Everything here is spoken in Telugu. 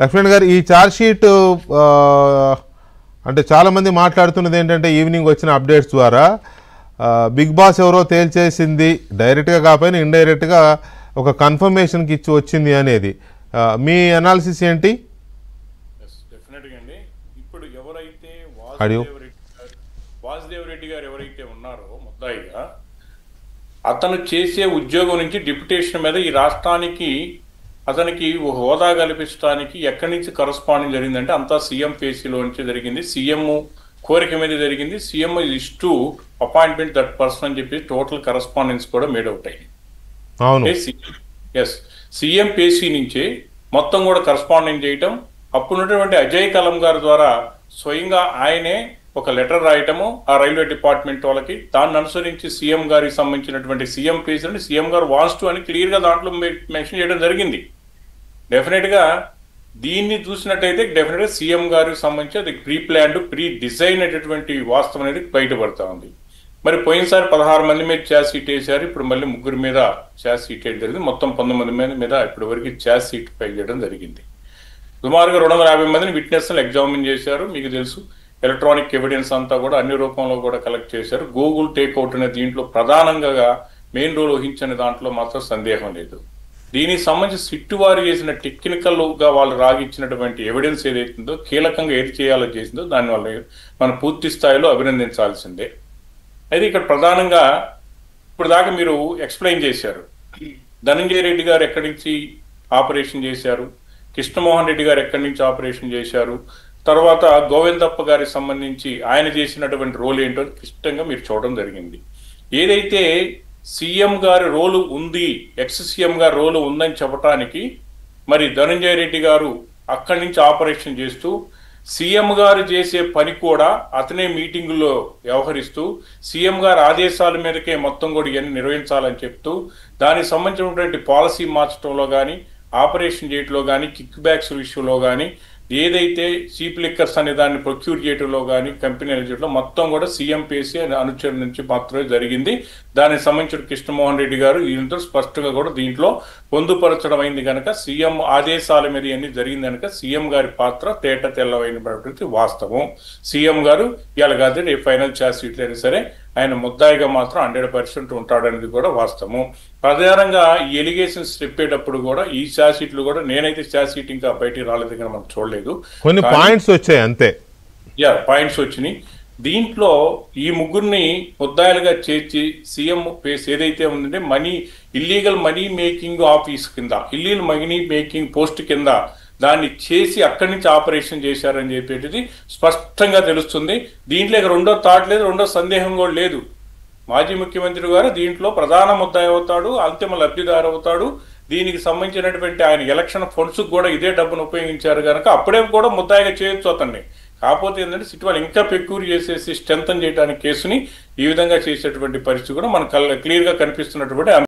లక్ష్మణ్ గారు ఈ ఛార్జ్ షీట్ అంటే చాలామంది మాట్లాడుతున్నది ఏంటంటే ఈవినింగ్ వచ్చిన అప్డేట్స్ ద్వారా బిగ్ బాస్ ఎవరో తేల్చేసింది, డైరెక్ట్గా కాకపోయినా ఇండైరెక్ట్గా ఒక కన్ఫర్మేషన్కి ఇచ్చి వచ్చింది అనేది. మీ అనాలిసిస్ ఏంటి? డెఫినెట్గా అండి. ఇప్పుడు ఎవరైతే వాసుదేవ్ రెడ్డి గారు ఎవరైతే ఉన్నారో ముద్దాయిగా, అతను చేసే ఉద్యోగం నుంచి డిప్యుటేషన్ మీద ఈ రాష్ట్రానికి అతనికి హోదా కల్పించడానికి ఎక్కడి నుంచి కరస్పాండింగ్ జరిగిందంటే అంతా సీఎం ఫేసీలో నుంచి జరిగింది. సీఎం కోరిక మీద జరిగింది. CM is to appointment that person అని చెప్పి టోటల్ కరస్పాండెన్స్ కూడా మేడ్ అవుట్ అయింది. సీఎం పేసీ నుంచే మొత్తం కూడా కరస్పాండింగ్ చేయటం, అప్పుడున్నటువంటి అజయ్ కలం గారి ద్వారా స్వయంగా ఆయనే ఒక లెటర్ రాయటము ఆ రైల్వే డిపార్ట్మెంట్ వాళ్ళకి, దాన్ని అనుసరించి సీఎం గారికి సంబంధించినటువంటి సీఎం పేసీ సీఎం గారు వాన్స్ టు అని క్లియర్గా దాంట్లో మెన్షన్ చేయడం జరిగింది. డెఫినెట్గా దీన్ని చూసినట్టయితే డెఫినెట్గా సీఎం గారికి సంబంధించి అది ప్రీ ప్లాన్డ్ ప్రీ డిజైన్ అనేటటువంటి వాస్తవం అనేది బయటపడతా ఉంది. మరి పోయినసారి 16 మంది మీద ఛార్జ్ షీట్ వేశారు, ఇప్పుడు మళ్ళీ 3 మీద ఛార్జ్ షీట్ వేయడం జరిగింది. మొత్తం 19 మంది మీద ఇప్పటి వరకు ఛార్జ్ షీట్ ఫైల్ చేయడం జరిగింది. సుమారుగా 250 మందిని విట్నెస్లు ఎగ్జామిన్ చేశారు. మీకు తెలుసు ఎలక్ట్రానిక్ ఎవిడెన్స్ అంతా కూడా అన్ని రూపంలో కూడా కలెక్ట్ చేశారు. గూగుల్ టేక్అవుట్ అనే దీంట్లో ప్రధానంగా మెయిన్ రోల్ వహించిన దాంట్లో మాత్రం సందేహం లేదు. దీనికి సంబంధించి సిట్టు వారు చేసిన టెక్నికల్గా వాళ్ళు రాగిచ్చినటువంటి ఎవిడెన్స్ ఏదైతుందో, కీలకంగా ఏది చేయాలో చేసిందో దాని వల్ల మనం పూర్తి స్థాయిలో అభినందించాల్సిందే. అయితే ఇక్కడ ప్రధానంగా ఇప్పుడు దాకా మీరు ఎక్స్ప్లెయిన్ చేశారు. ధనంజయ రెడ్డి గారు ఎక్కడి నుంచి ఆపరేషన్ చేశారు, కృష్ణమోహన్ రెడ్డి గారు ఎక్కడి నుంచి ఆపరేషన్ చేశారు, తర్వాత గోవిందప్ప గారికి సంబంధించి ఆయన చేసినటువంటి రోల్ ఏంటో క్లిష్టంగా మీరు చూడడం జరిగింది. ఏదైతే సీఎం గారి రోలు ఉంది, ఎక్స్ సీఎం గారి రోలు ఉందని చెప్పడానికి మరి ధనంజయ రెడ్డి గారు అక్కడి నుంచి ఆపరేషన్ చేస్తూ సీఎం గారు చేసే పని కూడా అతనే మీటింగుల్లో వ్యవహరిస్తూ సీఎం గారి ఆదేశాల మీదకే మొత్తం కూడా ఇవన్నీ నిర్వహించాలని చెప్తూ దానికి సంబంధించినటువంటి పాలసీ మార్చడంలో కానీ, ఆపరేషన్ చేయడంలో కానీ, కిక్ బ్యాక్స్ విషయంలో కానీ, ఏదైతే చీప్ లిక్కర్స్ అనే దాన్ని ప్రొక్యూర్ చేయడంలో కానీ, కంపెనీ చేయడంలో మొత్తం కూడా సీఎం పేసీ అనుచరణ నుంచి మాత్రమే జరిగింది. దానికి సంబంధించిన కృష్ణమోహన్ రెడ్డి గారు దీంతో స్పష్టంగా కూడా దీంట్లో పొందుపరచడం అయింది కనుక సీఎం ఆదేశాల మీద ఇవన్నీ జరిగింది కనుక సీఎం గారి పాత్ర తేట తెల్లమైనటువంటి వాస్తవం. సీఎం గారు ఇలా కాదు రేపు ఫైనల్ ఛార్జ్ షీట్ అయినా సరే ఆయన ముద్దాయిగా మాత్రం 100% ఉంటాడనేది కూడా వాస్తవం. ప్రధానంగా ఈ ఎలిగేషన్స్ చెప్పేటప్పుడు కూడా ఈ ఛార్జ్ షీట్లు కూడా నేనైతే ఛార్జ్ షీట్ ఇంకా బయటికి రాలేదు కానీ మనం చూడలేదు, కొన్ని పాయింట్స్ వచ్చాయి అంతే. పాయింట్స్ వచ్చినాయి. దీంట్లో ఈ ముగ్గురిని ముద్దాయిలుగా చేర్చి సీఎం పేస్ ఏదైతే ఉందంటే ఇల్లీగల్ మనీ మేకింగ్ ఆఫీస్ కింద, ఇల్లీగల్ మనీ మేకింగ్ పోస్ట్ కింద దాన్ని చేసి అక్కడి నుంచి ఆపరేషన్ చేశారని చెప్పేది స్పష్టంగా తెలుస్తుంది. దీంట్లో రెండో థాట్ లేదు, రెండో సందేహం కూడా లేదు. మాజీ ముఖ్యమంత్రి గారు దీంట్లో ప్రధాన ముద్దాయి అవుతాడు, అంతిమ లబ్ధిదారు అవుతాడు. దీనికి సంబంధించినటువంటి ఆయన ఎలక్షన్ ఫండ్స్ కూడా ఇదే డబ్బును ఉపయోగించారు కనుక అప్పుడే కూడా ముద్దాయిగా చేయొచ్చు అతన్ని. కాకపోతే ఏంటంటే సిట్వాల్ ఇంకా పెక్యూర్ చేసేసి స్ట్రెంథన్ చేయడానికి కేసుని ఈ విధంగా చేసేటువంటి పరిస్థితి కూడా మనకు క్లియర్గా కనిపిస్తున్నటువంటి